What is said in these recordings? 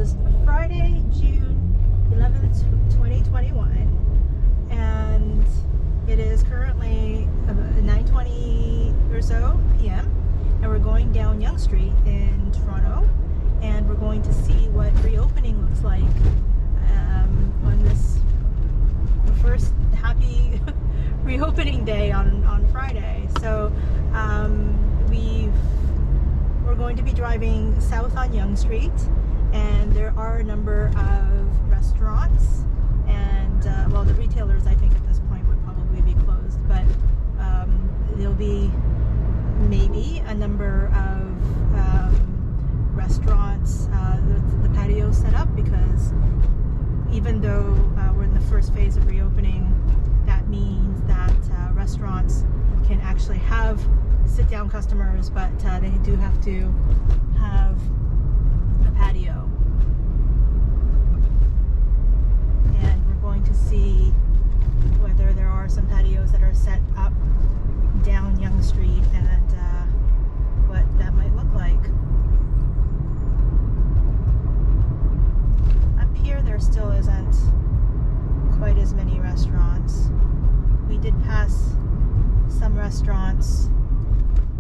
is Friday, June 11th, 2021, and it is currently 9:20 or so p.m. and we're going down Yonge Street in Toronto, and we're going to see what reopening looks like on this first happy reopening day on Friday. So we're going to be driving south on Yonge Street, and there are a number of restaurants and well, the retailers I think at this point would probably be closed, but there'll be maybe a number of restaurants, the patio set up, because even though we're in the first phase of reopening, that means that restaurants can actually have sit-down customers, but they do have to have a patio. And we're going to see whether there are some patios that are set up down Yonge Street and what that might look like. Up here there still isn't quite as many restaurants. We did pass some restaurants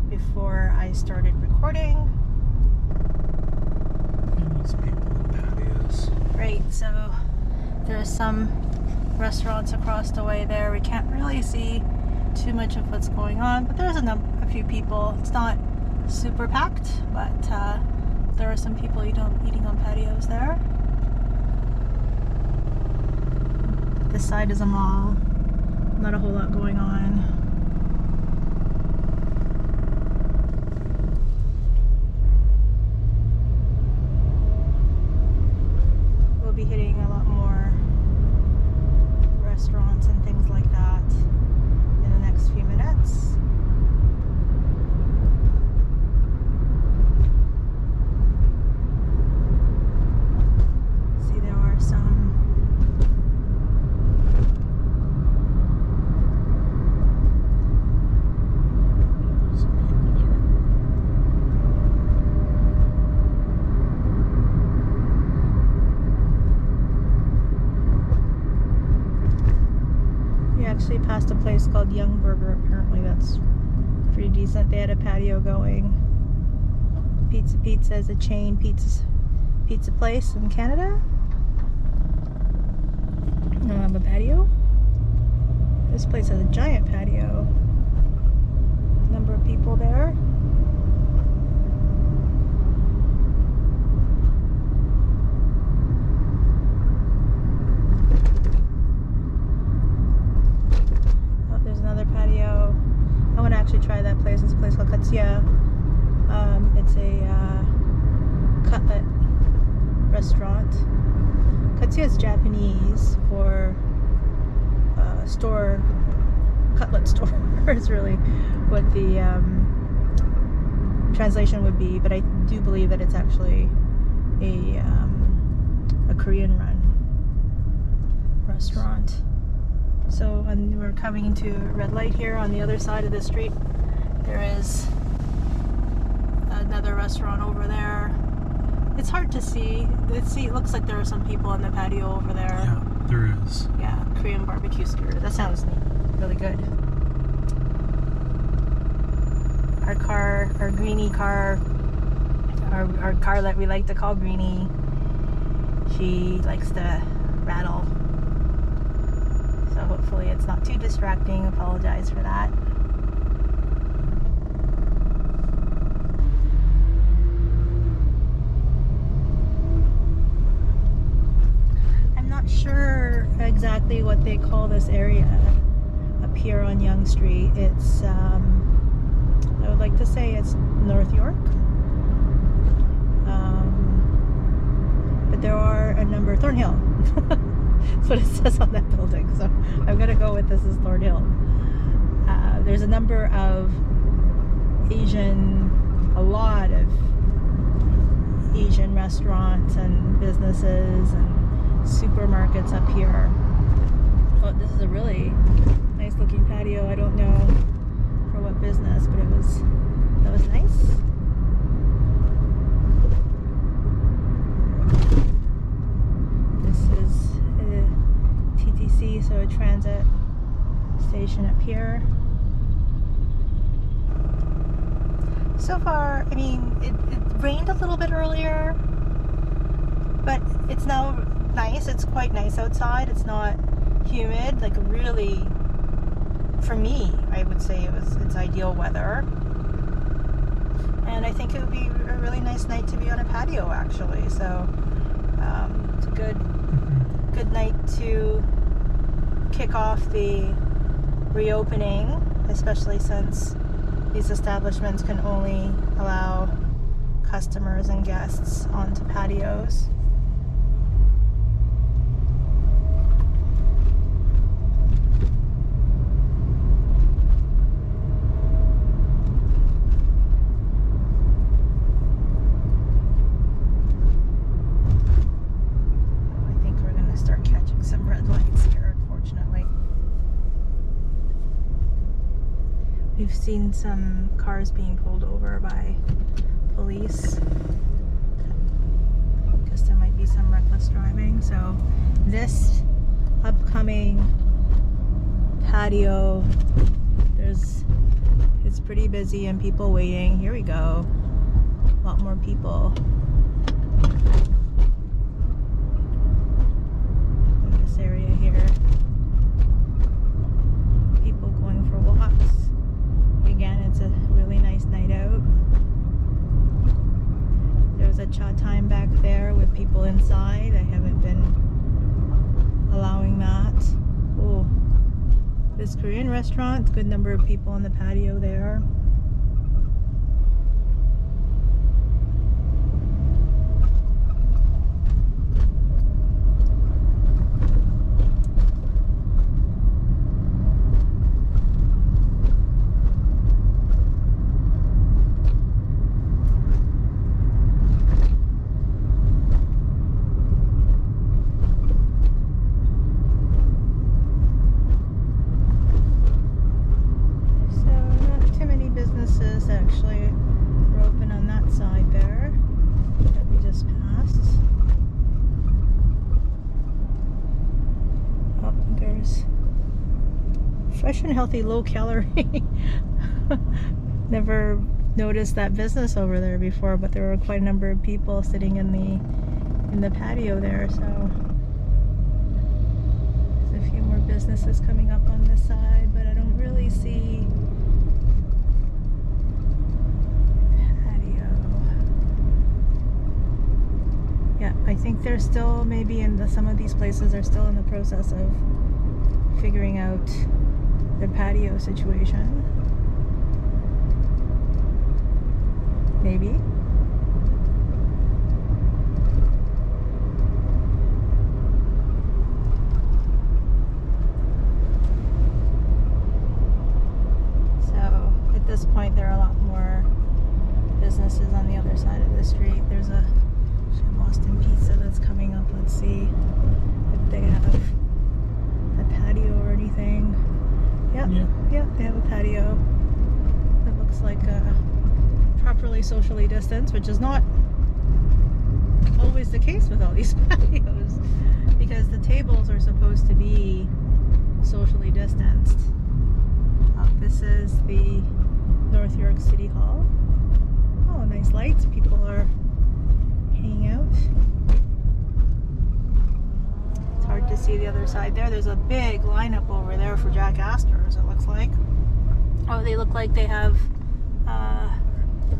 before I started recording. Lots of people in patios. Right, so there's some restaurants across the way there. We can't really see too much of what's going on, but there's a few people. It's not super packed, but there are some people eating on patios there. This side is a mall. Not a whole lot going on. We'll be hitting a lot more restaurants and things like that in the next few minutes. See, there are some people there. We actually passed a place called Young Burger. Apparently that's pretty decent. They had a patio going. Pizza is a chain pizza place in Canada. A patio. This place has a giant patio. Number of people there. Oh, there's another patio. I want to actually try that place. It's a place called Katsuya. It's a cutlet restaurant. Katsuya is Japanese for cutlet store is really what the translation would be, but I do believe that it's actually a Korean run restaurant. So, and we're coming to a red light here. On the other side of the street there is another restaurant over there. It's hard to see. It looks like there are some people on the patio over there. Yeah, there is. Yeah, Korean barbecue skewer. That sounds neat. Really good. Our greenie car, our car that we like to call Greenie, she likes to rattle. So hopefully it's not too distracting. Apologize for that. I'm not sure exactly what they call this area up here on Yonge Street. It's I would like to say it's North York, but there are a number. Thornhill. That's what it says on that building, so I'm gonna go with this is Thornhill. There's a number of a lot of Asian restaurants and businesses and supermarkets up here. Oh, this is a really nice looking patio. I don't know for what business, but that was nice. station up here. So far, I mean, it rained a little bit earlier, but it's now nice. It's quite nice outside. It's not humid, like really, for me, I would say it's ideal weather. And I think it would be a really nice night to be on a patio, actually. So it's a good night to kick off the reopening, especially since these establishments can only allow customers and guests onto patios. I think we're going to start catching some red lights here, unfortunately. We've seen some cars being pulled over by police because there might be some reckless driving. So this upcoming patio, it's pretty busy and people waiting. Here we go. A lot more people in this area here. People going for walks. Again, it's a really nice night out. There's a cha time back there with people inside. I haven't been allowing that. Oh, this Korean restaurant, good number of people on the patio there. Fresh and healthy, low calorie. Never noticed that business over there before, but there were quite a number of people sitting in the patio there. So there's a few more businesses coming up on this side, but I don't really see patio. Yeah, I think they're still maybe in some of these places are still in the process of figuring out the patio situation. Maybe. So at this point there are a lot more businesses on the other side of the street. There's a Boston Pizza that's coming up. Let's see if they have a patio or anything. Yeah, they have a patio that looks like properly socially distanced, which is not always the case with all these patios, because the tables are supposed to be socially distanced. This is the North York City Hall. Oh, nice lights. People are hanging out. It's hard to see the other side there. There's a big lineup over there for Jack Astor's, it looks like. Oh, they look like they have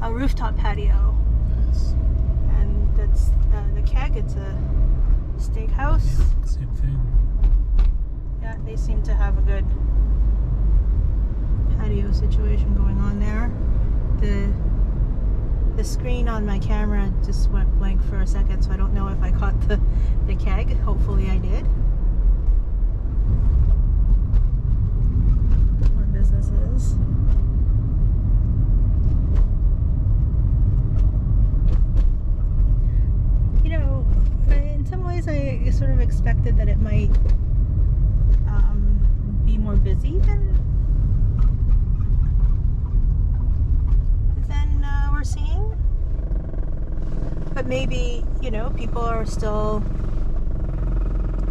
a rooftop patio. Nice. And that's the Keg. It's a steakhouse. Yeah, same thing. Yeah, they seem to have a good patio situation going on there. The screen on my camera just went blank for a second, so I don't know if I caught the Keg. Hopefully I did. More businesses. You know, in some ways I sort of expected that it might be more busy than we're seeing, but maybe, you know, people are still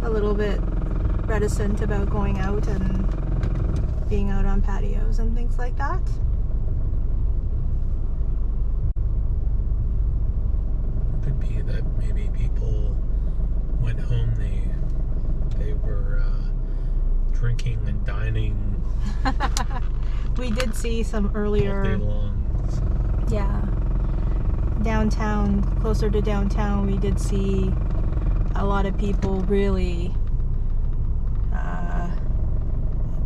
a little bit reticent about going out and being out on patios and things like that. Could be that maybe people went home, they were drinking and dining We did see some all earlier. day long. So. Yeah. Downtown, closer to downtown, we did see a lot of people really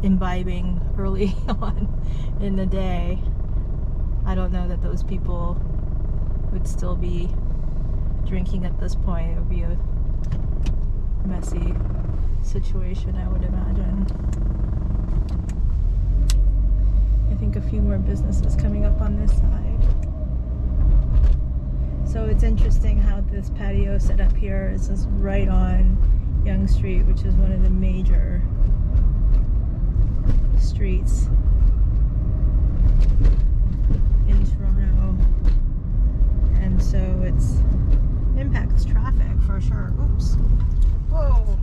imbibing early on in the day. I don't know that those people would still be drinking at this point. It would be a messy situation, I would imagine. I think a few more businesses coming up on this side. So it's interesting how this patio set up here is just right on Yonge Street, which is one of the major streets in Toronto, and so it's impacts traffic for sure. Oops. Whoa.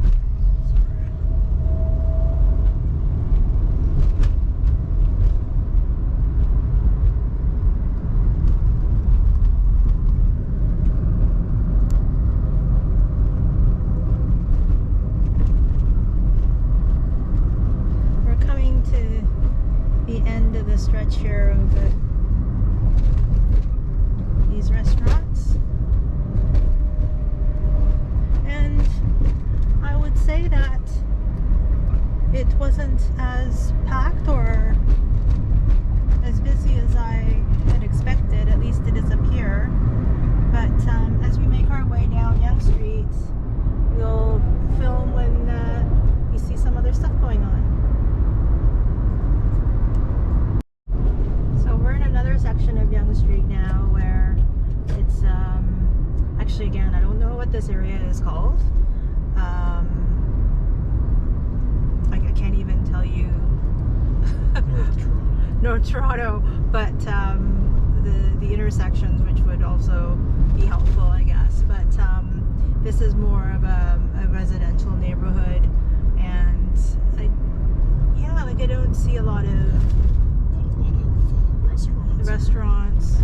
Stretch here of these restaurants, and I would say that it wasn't as packed or as busy as I had expected. At least it is up here, but as we make our way down Yonge Street, we'll film when we see some other stuff going on. Section of Yonge Street now where it's actually, again, I don't know what this area is called. Like, I can't even tell you. North Toronto, but the intersections, which would also be helpful, I guess. But this is more of a residential neighborhood, and I don't see a lot of restaurants,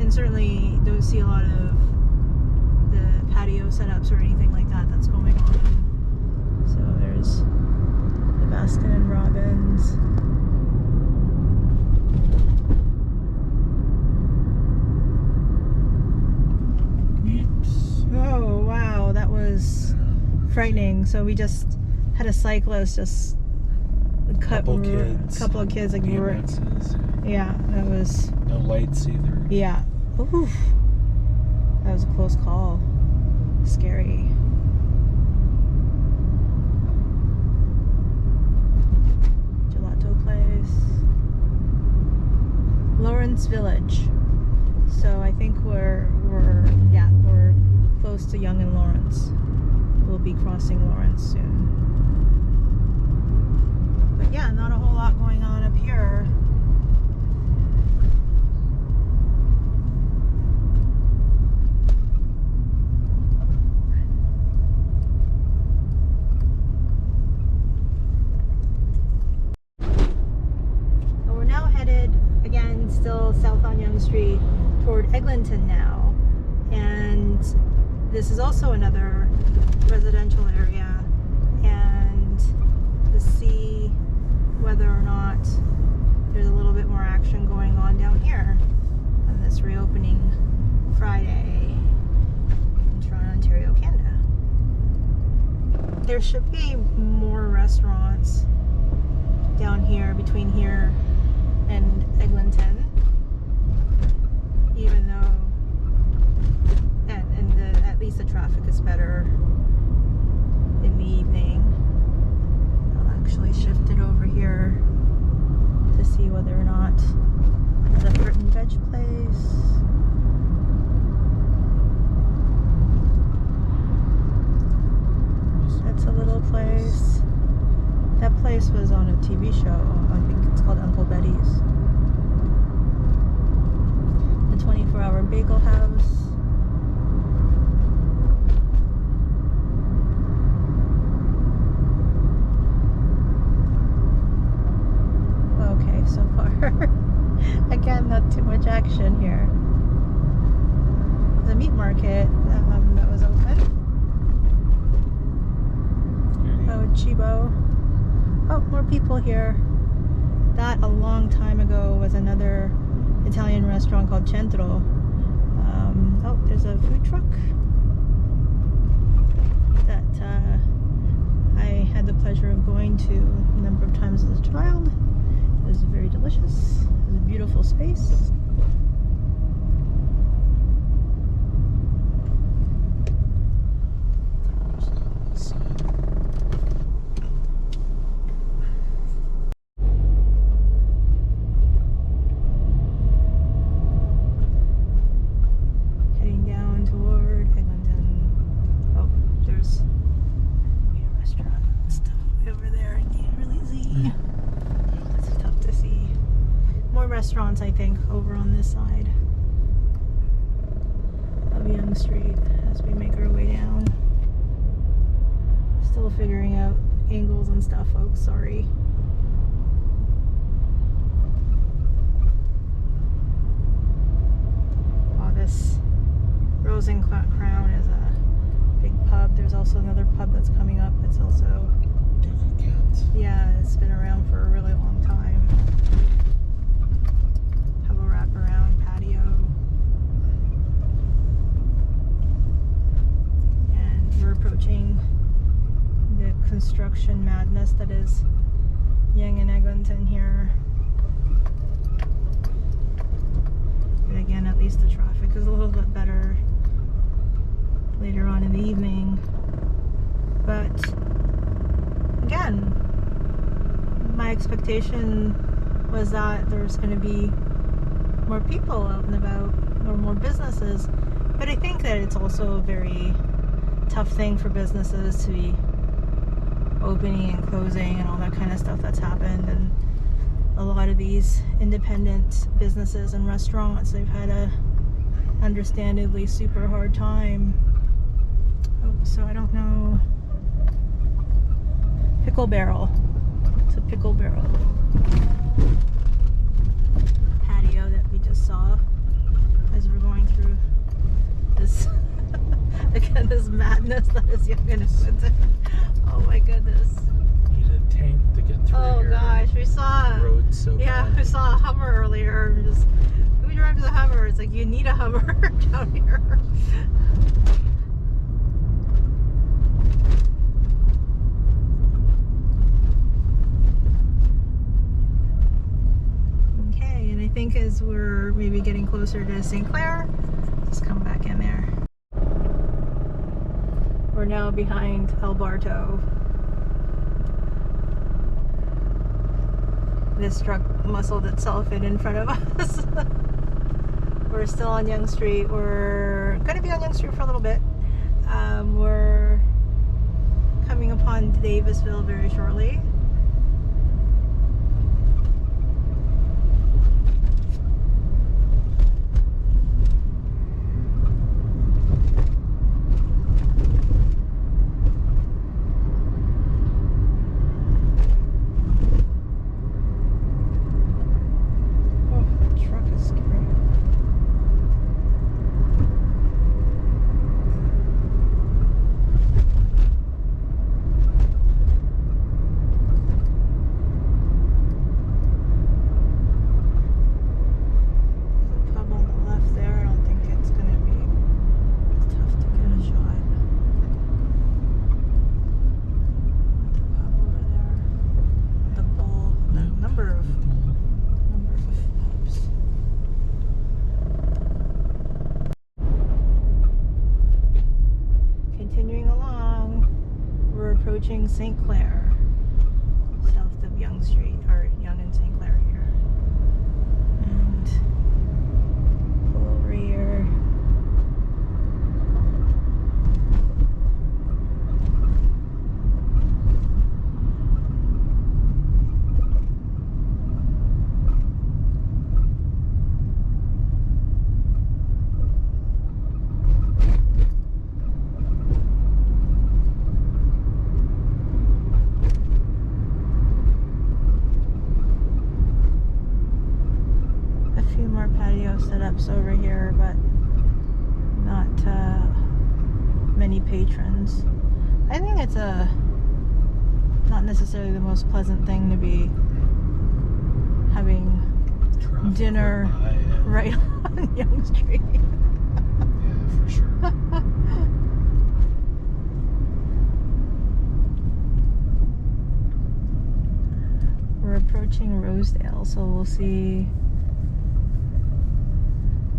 and certainly don't see a lot of the patio setups or anything like that that's going on. So there's the Baskin and Robbins. Oops. Oh wow, that was frightening. So we just had a cyclist just couple of kids like yeah, that was no lights either. Yeah. Oof. That was a close call. Scary. Gelato place. Lawrence Village. So I think we're close to Yonge and Lawrence. We'll be crossing Lawrence soon. But yeah, not a whole lot going on up here. So we're now headed, again, still south on Yonge Street, toward Eglinton now. And this is also another residential area. And to see whether or not there's a little bit more action going on down here on this reopening Friday in Toronto, Ontario, Canada. There should be more restaurants down here, between here and Eglinton, even though at least the traffic is better in the evening. I'll actually shift it over here to see whether or not there's a fruit and veg place. That's a little place. That place was on a TV show. I think it's called Uncle Betty's. The 24-hour bagel house. meat market that was open. Oh, Chibo. Oh, more people here. That a long time ago was another Italian restaurant called Centro. Oh, there's a food truck that I had the pleasure of going to a number of times as a child. It was very delicious. It was a beautiful space. Heading down toward Eglinton. Oh, there's maybe a restaurant and stuff over there. I can't really see. It's tough to see. More restaurants, I think, over on this side of Yonge Street as we make our way down. Still figuring out angles and stuff, folks. Sorry. Oh, this Rose and Crown is a big pub. There's also another pub that's coming up that's also, yeah, it's been around for a really long time. Have a wraparound patio. And we're approaching the construction madness that is Yonge and Eglinton here. But again, at least the traffic is a little bit better later on in the evening. But again, my expectation was that there's going to be more people out and about, or more businesses. But I think that it's also a very tough thing for businesses to be opening and closing and all that kind of stuff that's happened. And a lot of these independent businesses and restaurants, they've had a understandably super hard time. Oh, so I don't know. Pickle Barrel. It's a Pickle Barrel patio that we just saw as we're going through this again, this madness that is Yonge and Eglinton. Oh my goodness. Need a tank to get through. Oh gosh, we saw road so bad. we saw a Hummer earlier. Just we drive the Hummer. It's like you need a Hummer down here. Okay, and I think as we're maybe getting closer to St. Clair, just come back in there. We're now behind El Barto. This truck muscled itself in front of us. We're still on Yonge Street. We're going to be on Yonge Street for a little bit. We're coming upon Davisville very shortly. Approaching St. Clair, south of Yonge Street, or Yonge and St. Clair here. And pull over here. patrons. I think it's not necessarily the most pleasant thing to be having Traffic dinner went by, yeah. right on Yonge Street. Yeah, for sure. We're approaching Rosedale, so we'll see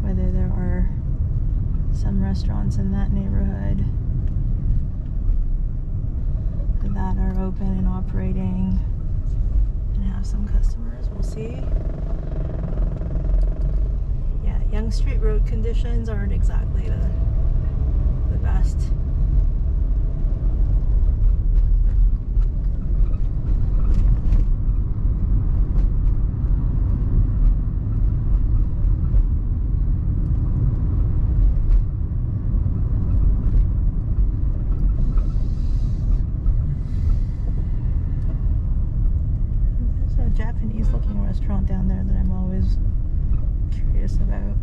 whether there are some restaurants in that neighborhood that are open and operating and have some customers. We'll see. Yeah, Yonge Street road conditions aren't exactly the best. Japanese looking restaurant down there that I'm always curious about.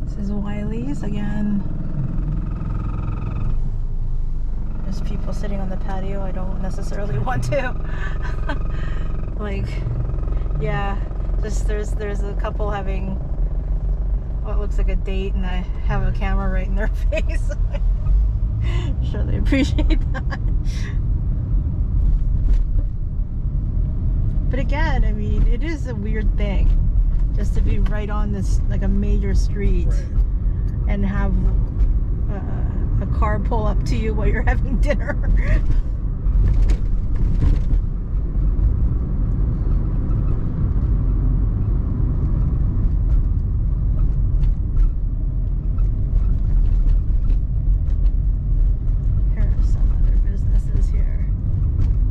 This is Wiley's again. There's people sitting on the patio. I don't necessarily want to. Like, yeah, just there's a couple having what looks like a date, and I have a camera right in their face. I'm sure they appreciate that. But again, I mean, it is a weird thing just to be right on this, like a major street, Right. and have a car pull up to you while you're having dinner. Here are some other businesses here.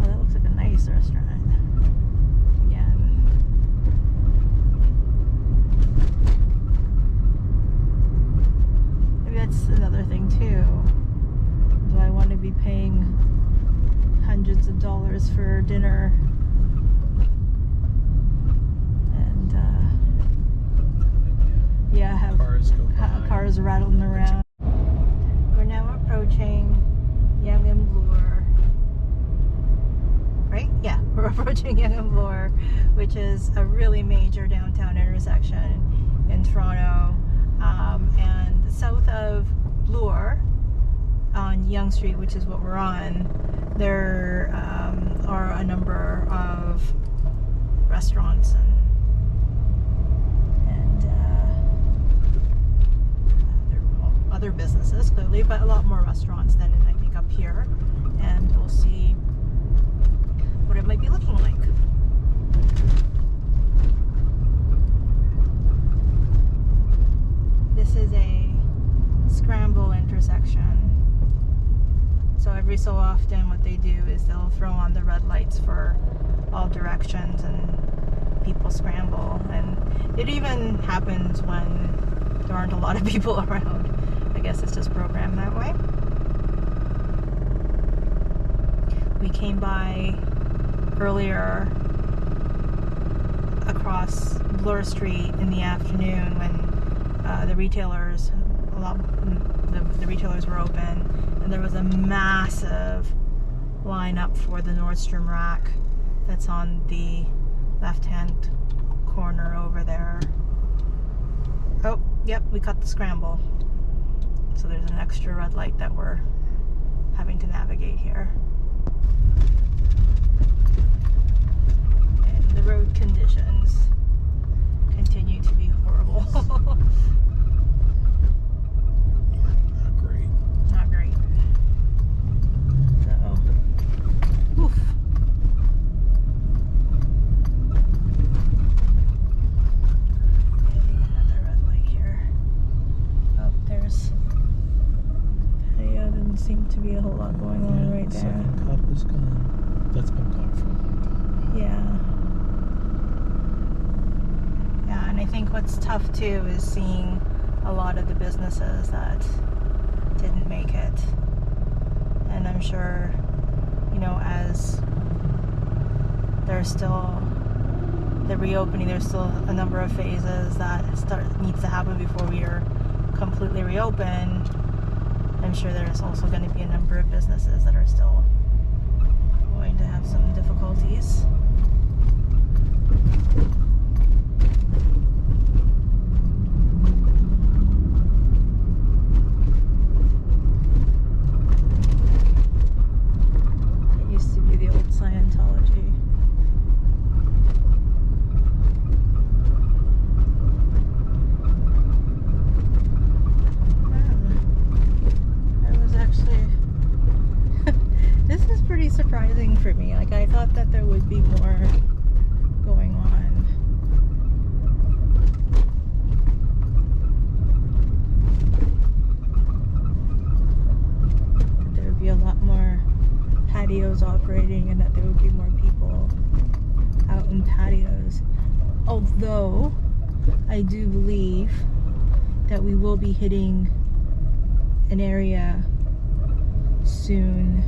Oh, that looks like a nice restaurant. That's another thing too. Do I want to be paying hundreds of dollars for dinner? And yeah, have Cars go by. cars rattling around. We're now approaching Yonge and Bloor. Right? Yeah, we're approaching Yonge and Bloor, which is a really major downtown intersection in Toronto. And south of Bloor on Yonge Street, which is what we're on, there are a number of restaurants and other businesses, clearly, but a lot more restaurants than I think up here. And we'll see what it might be looking like. This is a scramble intersection. So every so often what they do is they'll throw on the red lights for all directions and people scramble. And it even happens when there aren't a lot of people around. I guess it's just programmed that way. We came by earlier across Bloor Street in the afternoon when the retailers were open, and there was a massive line up for the Nordstrom rack that's on the left-hand corner over there. Oh, yep, we cut the scramble. So there's an extra red light that we're having to navigate here. And the road conditions continue to be horrible. Not great. Not great. So, oof. Maybe another red light here. Oh, there's patio. Didn't seem to be a whole lot going on right there. Second cup is gone. That's been gone for a long time. Yeah. Yeah, and I think what's tough too is seeing a lot of the businesses that didn't make it. And I'm sure, you know, as there's still the reopening, there's still a number of phases that needs to happen before we are completely reopen, I'm sure there's also going to be a number of businesses that are still going to have some difficulties. It used to be the old Scientology. This is pretty surprising for me. Like, I thought that there would be more going on. That there would be a lot more patios operating and that there would be more people out in patios. Although, I do believe that we will be hitting an area soon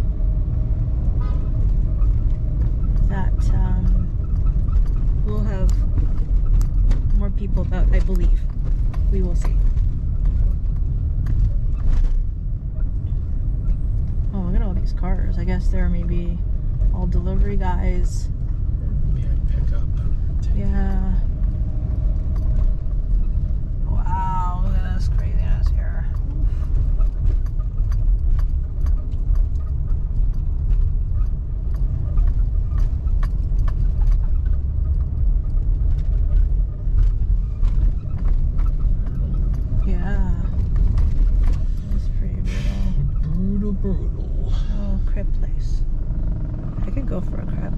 that we'll have more people about, I believe. We will see. Oh, look at all these cars. I guess they're maybe all delivery guys. Yeah, pick up. Yeah. Wow, look at this craziness here. Yeah. That's pretty brutal. Brutal. Oh, crepe place. I could go for a crepe.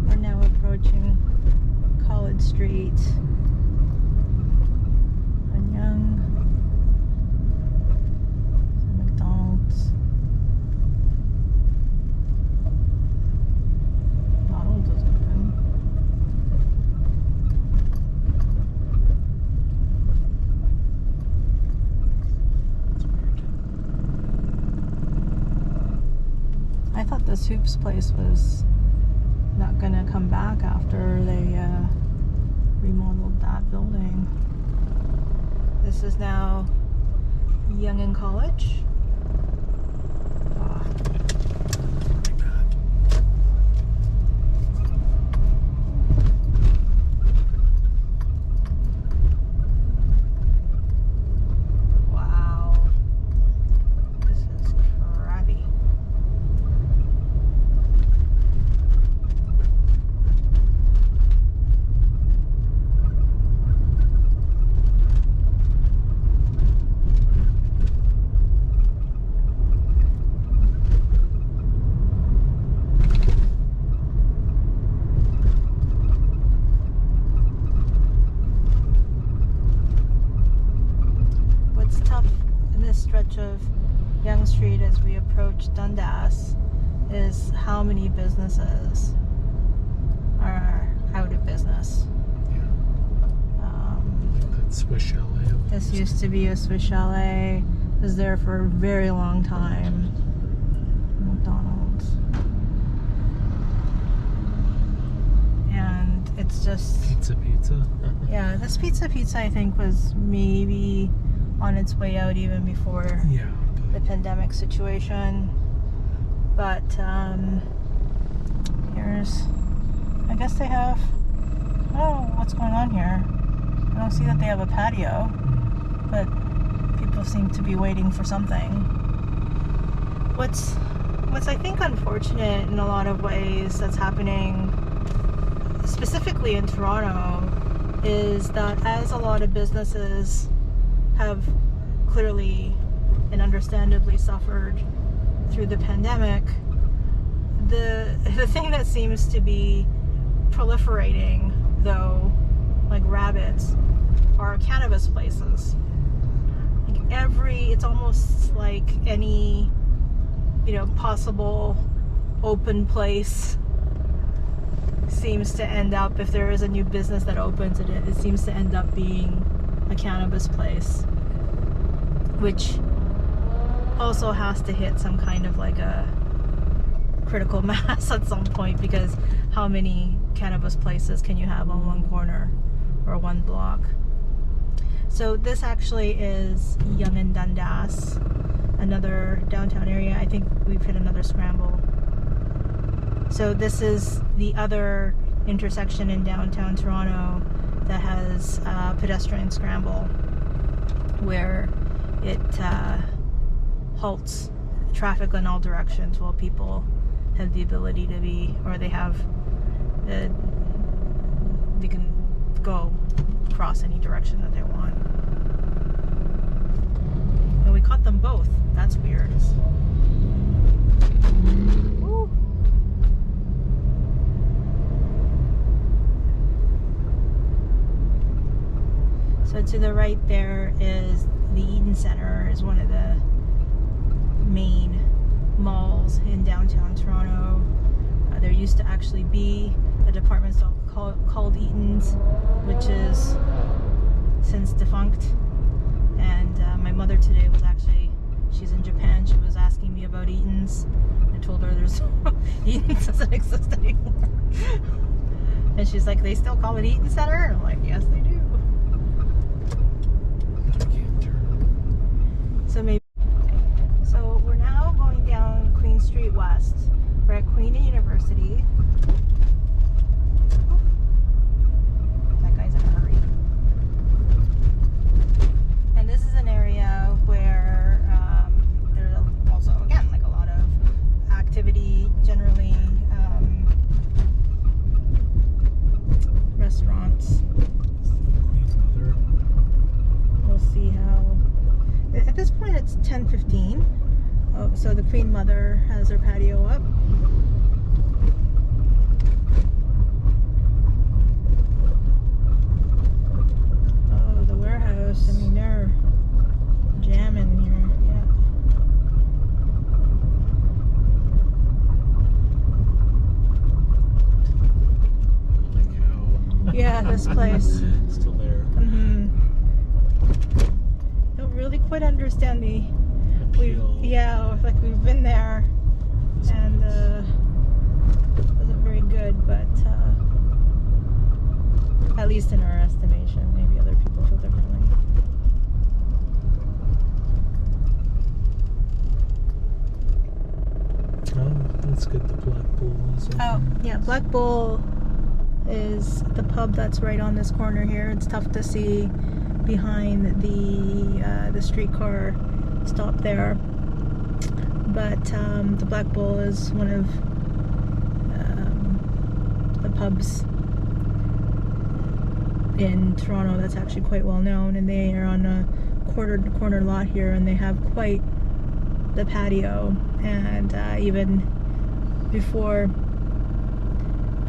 We're now approaching College Street on Yonge. Some McDonald's. McDonald's is open. That's weird. I thought this Hoops place was not gonna come back after they remodeled that building. This is now Yonge and College. Oh, Like that. wow. This is crappy. What's tough in this stretch of Yonge Street as we approach Dundas is how many businesses are out of business. Yeah. That Swiss chalet. This used to be a Swiss chalet. It was there for a very long time. McDonald's. And it's just, Pizza. yeah, this Pizza I think was maybe on its way out even before Yeah. the pandemic situation. But here's, I guess they have, I don't know what's going on here. I don't see that they have a patio, but people seem to be waiting for something. What's I think unfortunate in a lot of ways that's happening, specifically in Toronto, is that as a lot of businesses have clearly and understandably suffered through the pandemic, the thing that seems to be proliferating, though, like rabbits, are cannabis places. Like it's almost like any, possible open place seems to end up, if there is a new business that opens, it seems to end up being a cannabis place, which also has to hit some kind of like a critical mass at some point, because how many cannabis places can you have on one corner or one block? So this actually is Yonge and Dundas, another downtown area. I think we've hit another scramble. So this is the other intersection in downtown Toronto that has a pedestrian scramble where it halts traffic in all directions while people have the ability to be, or they can go across any direction that they want. And we caught them both. That's weird. Woo. So to the right there is the Eden Center, is one of the main malls in downtown Toronto. There used to actually be a department store called Eaton's, which is since defunct. And my mother today was actually, she's in Japan, she was asking me about Eaton's. I told her there's Eaton's doesn't exist anymore. And she's like, they still call it Eaton Center? And I'm like, yes they do. I can't turn. So we're now going down Queen Street West. We're at Queen University. That guy's in a hurry. And this is an area where there's also, again, like a lot of activity, generally restaurants. Queen's Mother. We'll see how. At this point, it's 10:15. Oh, so the Queen Mother has her patio up. Oh, the warehouse. I mean, they're jamming here. Holy cow. Yeah, this place. Still there. Don't really quite understand the. Appeal. We've been there, and wasn't very good, but at least in our estimation. Maybe other people feel differently. Oh, that's good. The Black Bull is open. Oh, yeah, Black Bull is the pub that's right on this corner here. It's tough to see behind the streetcar stop there, but the Black Bull is one of the pubs in Toronto that's actually quite well known, and they are on a corner lot here, and they have quite the patio. And even before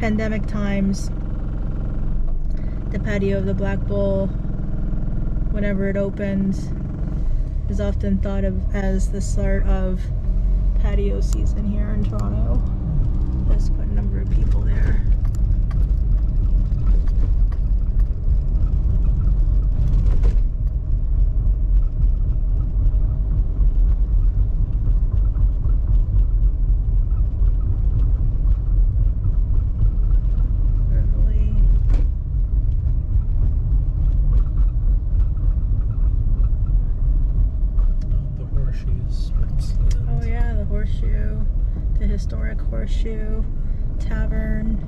pandemic times, the patio of the Black Bull, whenever it opens, is often thought of as the start of patio season here in Toronto. There's quite a number of people there. Oh yeah, the Horseshoe, the historic Horseshoe Tavern,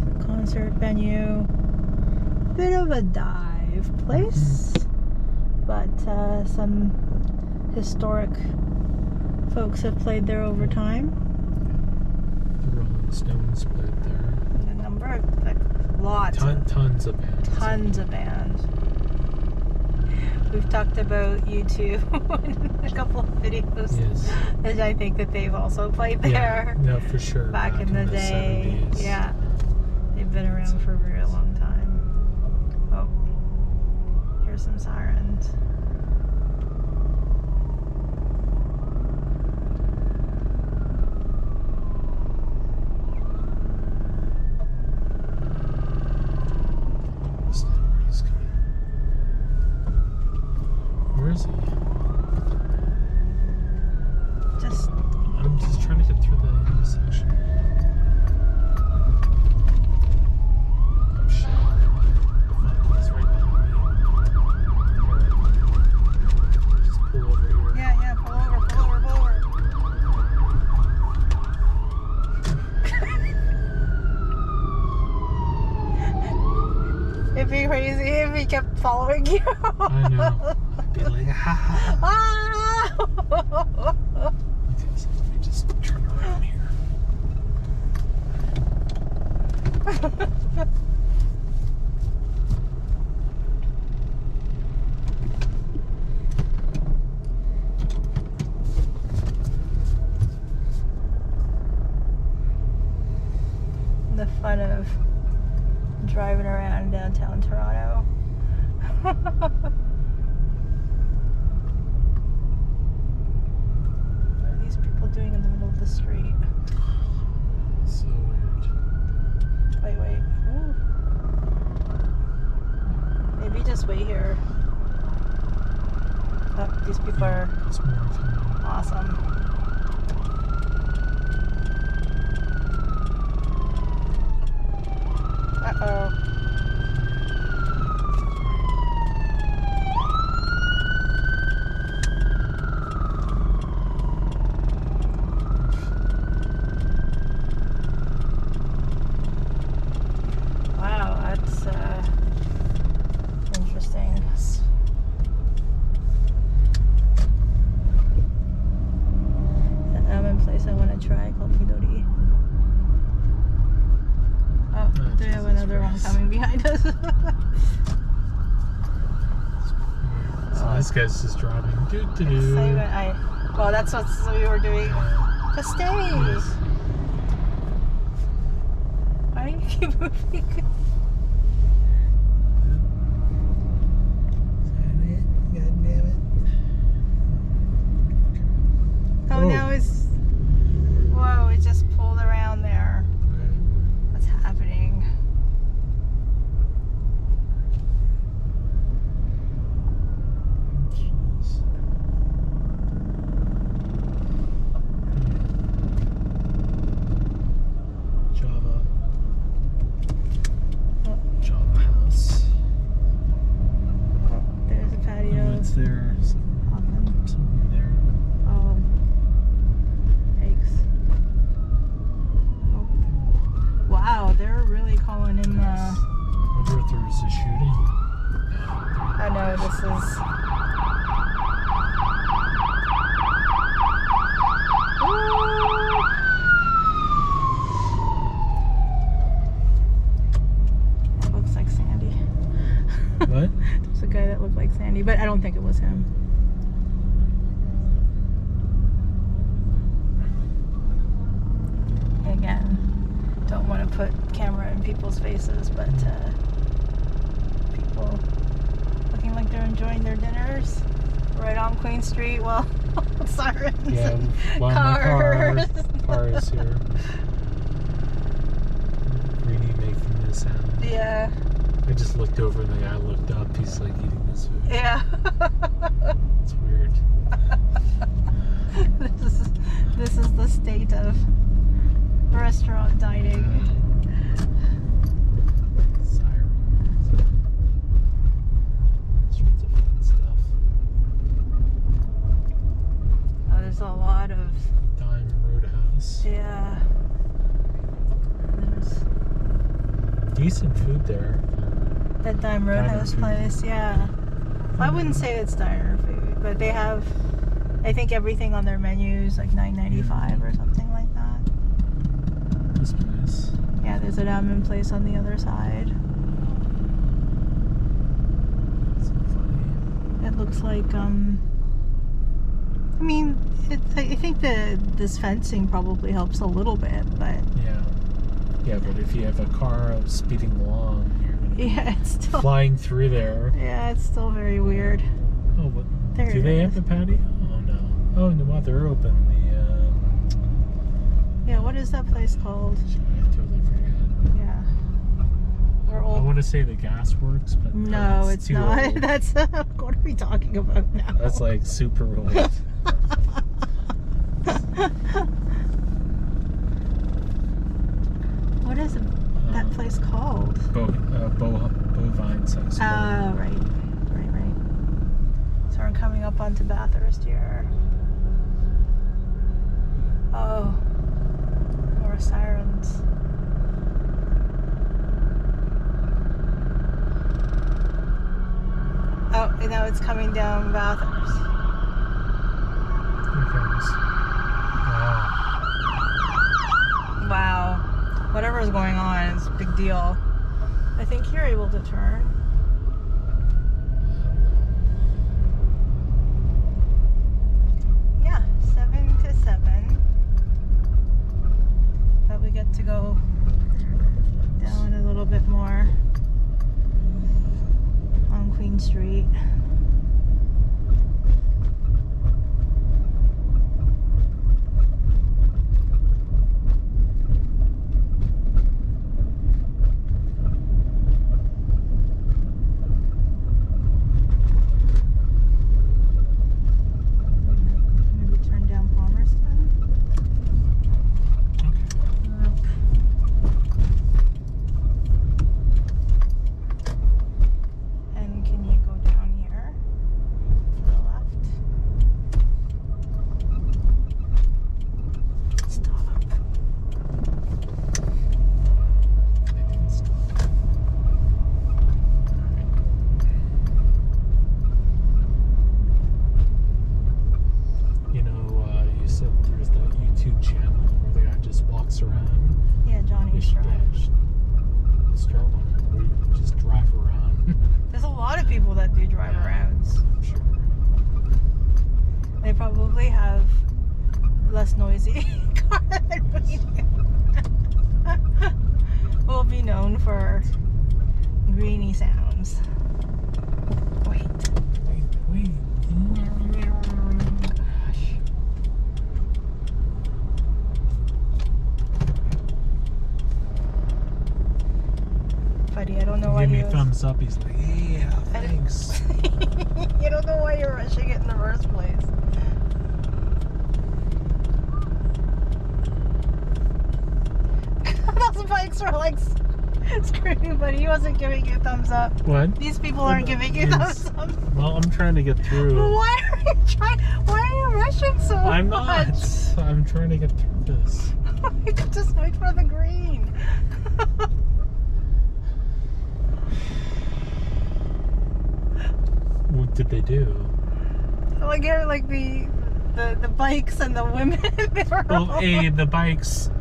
the concert venue. Bit of a dive place, but some historic folks have played there over time. The Rolling Stones played there. A number of, like, lots. Tons of bands. Tons of bands. We've talked about U2 in a couple of videos. Yes. And I think that they've also played there. Yeah, for sure. Back in the day. 70s. Yeah. They've been around for a very long time. Oh. Here's some sirens. Where is he? just... I'm just trying to get through the intersection. Oh shit. Fuck, he's right behind me. Just pull over here. Yeah, pull over. It'd be crazy if he kept following you. I know. I'd be like, ha ha. Ah! Okay, so let me just turn around here. The fun of driving around downtown Toronto. What are these people doing in the middle of the street? So weird. Wait. Ooh. Maybe just wait here. Oh, these people are There's more coming. awesome. Uh-oh. Wow, that's interesting. That ramen place I want to try called Midori. Oh, they have Jesus another one Christ. coming behind us. So this guy's just driving. Well, that's what we were doing. Just stay. Yes. Why do you keep moving? God damn it. Oh, now it's... Whoa, it just pulled around there. What's happening? Jeez. Java house. Oh, there's a patio. Oh, it's there. Somewhere there. Oh, yikes. Oh. Wow, they're really calling in the... I wonder if there's a shooting. I know this is... That looks like Sandy. What? There's a guy that looked like Sandy, but I don't think it was him. Again, don't want to put camera in people's faces, but people looking like they're enjoying their dinners right on Queen Street. Well, sirens. Yeah, well, Cars. my car is here. Greenie making this sound. Yeah. I just looked over and the guy looked up. He's like eating this food. Yeah. It's weird. This is the state of restaurant dining. Sirens. All sorts of fun stuff. Oh, there's a lot of... Dime Roadhouse. Yeah. There's Decent food there. that Dime Roadhouse food. place, yeah. I wouldn't say it's diner food, but they have, I think everything on their menu is like $9.95 or something like that. This place. Yeah, there's a ramen place on the other side. So funny. It looks like, I mean, I think this fencing probably helps a little bit, but... Yeah. Yeah, but if you have a car speeding along, you're gonna be Yeah, it's still... flying through there. Yeah, it's still very weird. Oh, what? There Do it they is. have a patio? Oh no. Oh no, well, they're open. Yeah, what is that place called? I totally forget. Yeah. We're I old. want to say the gas works, but No, it's too not. old. That's what are we talking about now? That's like super old. What is that place called? Bovine Sex. Oh, right. So we're coming up onto Bathurst here. Oh, more sirens. Oh, and now it's coming down Bathurst. Here it comes. Wow. Wow. Whatever's going on is a big deal. I think you're able to turn. Yeah, 7 to 7. But we get to go down a little bit more on Queen Street. Probably have less noisy car than we do. We'll be known for greeny sounds. Wait. Gosh. Buddy, I don't know why Give me a thumbs up. He's like, yeah, thanks. You don't know why you're rushing it in the first place. Those bikes are like screaming, but he wasn't giving you a thumbs up. What? These people aren't giving you thumbs up. Well, I'm trying to get through. Why are you rushing so much? I'm not. I'm trying to get through this. You could just wait for the green. What did they do? Like here, like the bikes and the women. Well, the bikes.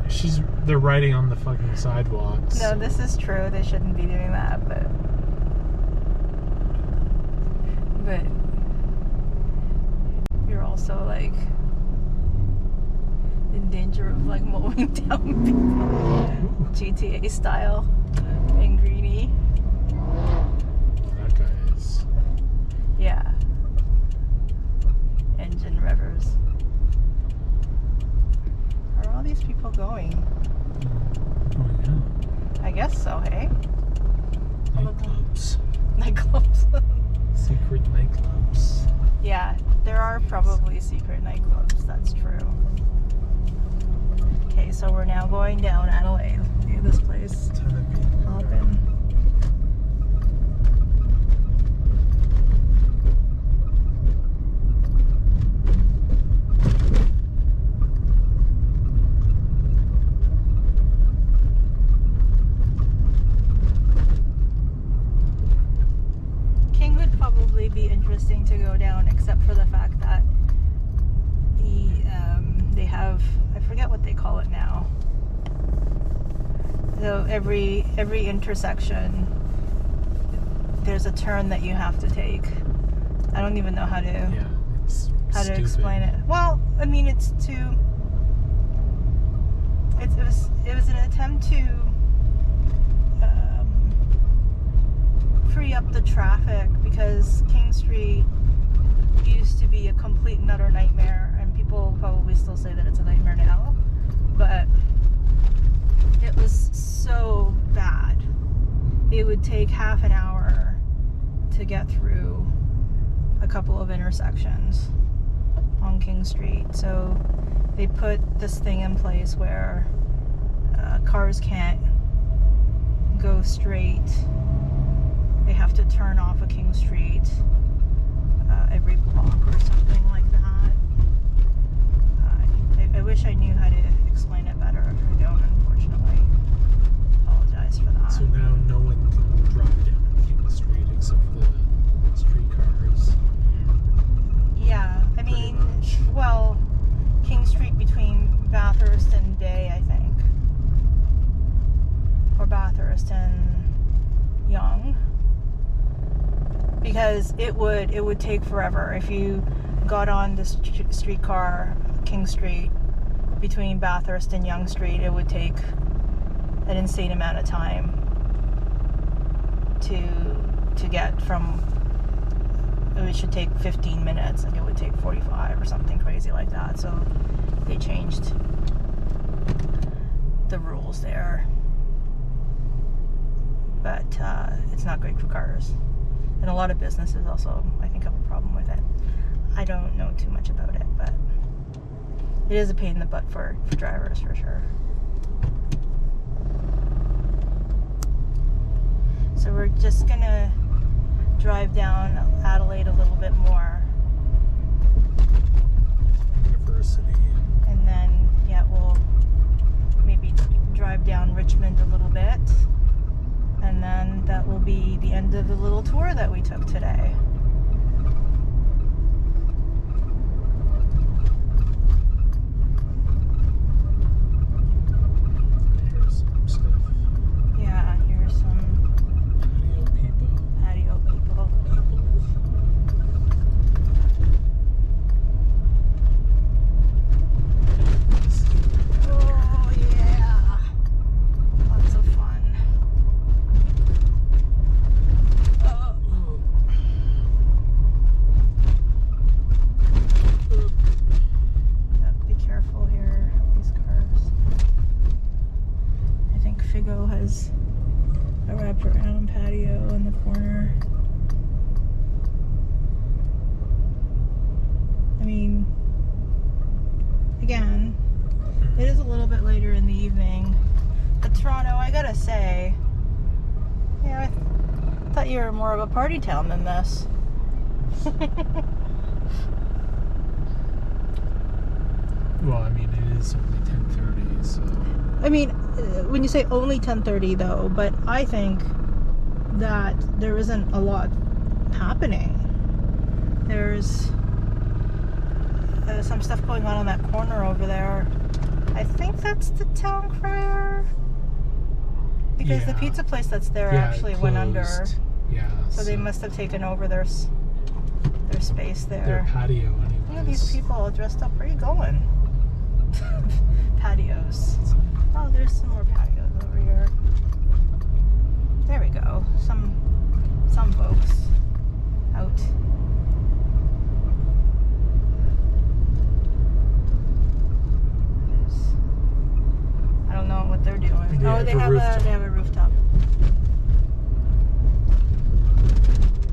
They're riding on the fucking sidewalks. No, this is true. They shouldn't be doing that, but you're also like in danger of like mowing down people, GTA style, in greeny. That guy is. Yeah. Engine revvers. Where are all these people going? Going out. I guess so, hey? Nightclubs. Nightclubs. Secret nightclubs. Yeah, there are probably secret nightclubs, that's true. Okay, so we're now going down Adelaide. Look at this place. Ton of people. Hopping. Be interesting to go down, except for the fact that they have, I forget what they call it now. So every intersection there's a turn that you have to take. I don't even know how to explain it. Well, I mean it was an attempt to free up the traffic, because King Street used to be a complete and utter nightmare, and people probably still say that it's a nightmare now, but it was so bad. It would take half an hour to get through a couple of intersections on King Street. So they put this thing in place where cars can't go straight. They have to turn off a King Street every block or something like that. I wish I knew how to explain it better. I don't, unfortunately. Apologize for that. So now no one can drive down King Street except for the streetcars. Yeah, I mean, well, King Street between Bathurst and Bay, I think. Or Bathurst and Yonge. Because it would take forever if you got on the streetcar King Street between Bathurst and Yonge Street. It would take an insane amount of time to get from. It should take 15 minutes. Like it would take 45 or something crazy like that. So they changed the rules there. But it's not great for cars. And a lot of businesses also, I think, have a problem with it. I don't know too much about it, but it is a pain in the butt for drivers, for sure. So we're just gonna drive down Adelaide a little bit more. University. And then, yeah, we'll maybe drive down Richmond a little bit. And then that will be the end of the little tour that we took today. Here's some stuff. Yeah, here's some patio people. Oh yeah, lots of fun. Be careful here, these cars. I think Figo has a wraparound patio in the corner. I mean, again, it is a little bit later in the evening. But Toronto, I gotta say, yeah, I thought you were more of a party town than this. Well, I mean, it is only 10:30, so. I mean, when you say only 10:30 though, but I think that there isn't a lot happening. There's some stuff going on that corner over there. I think that's the town crier. Because the Yeah. pizza place that's there Yeah, actually it went under. closed. Yeah. So they must have taken over their space Their there. patio, anyways. Look at these people all dressed up. Where are you going? Patios. Oh, there's some more patios over here. There we go. Some folks out. I don't know what they're doing. They Oh, have they a have rooftop. they have a rooftop.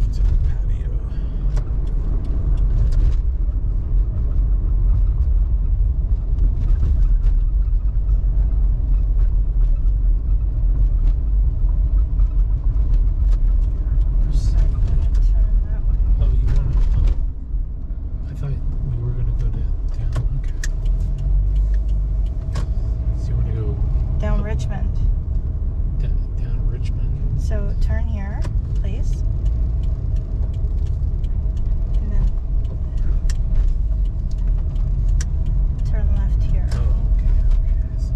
It's a patio. So I'm gonna turn that way. Oh, you want to? Oh, I thought we were gonna go to town. Okay. So you want to go Down Richmond. down Richmond? So turn here, please. And then turn left here. Oh, okay. Okay, I see.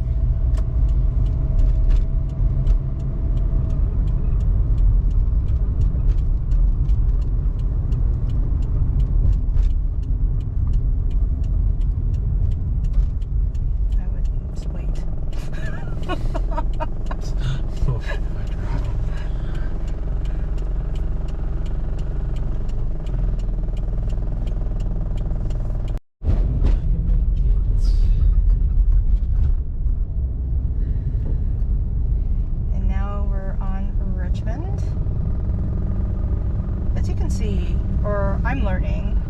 I would just wait. Oh, I dropped. And now we're on Richmond. As you can see, or I'm learning,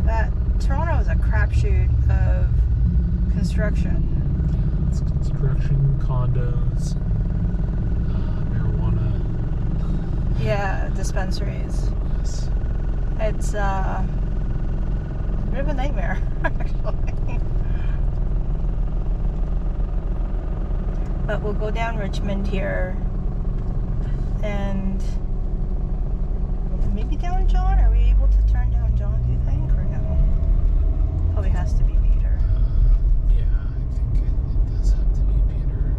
that Toronto is a crapshoot of construction. It's construction, condos, marijuana. Yeah, dispensaries. Yes. It's a bit of a nightmare, actually. But we'll go down Richmond here, and maybe down John. Are we able to turn down John, do you think, or no? Probably has to be Peter. Yeah, I think it does have to be Peter.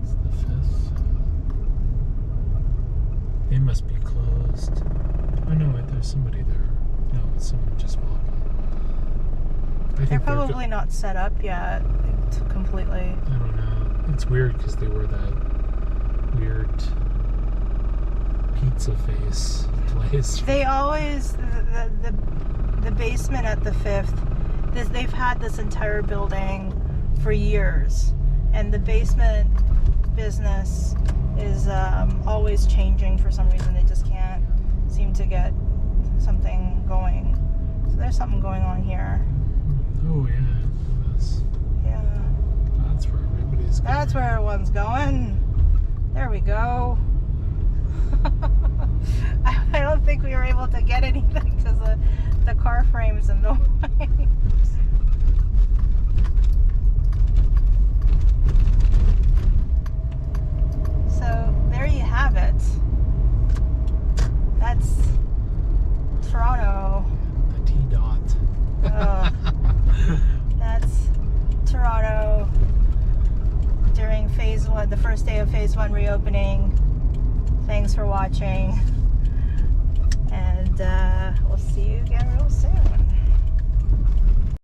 It's the 5th. They must be closed. Oh no, wait, there's somebody there. No, it's someone just walking. I They're think probably not set up yet completely. I don't know. It's weird because they were that weird pizza face place. They always the basement at the 5th. They've had this entire building for years, and the basement business is always changing for some reason. They just can't seem to get something going. So there's something going on here. Oh yeah, that's, Yeah, that's where everybody's going. that's where everyone's going. There we go. I don't think we were able to get anything because the car frame's in the way. So there you have it. That's Toronto. The T-dot. That's Toronto during phase 1, the first day of phase 1 reopening. Thanks for watching, and we'll see you again real soon.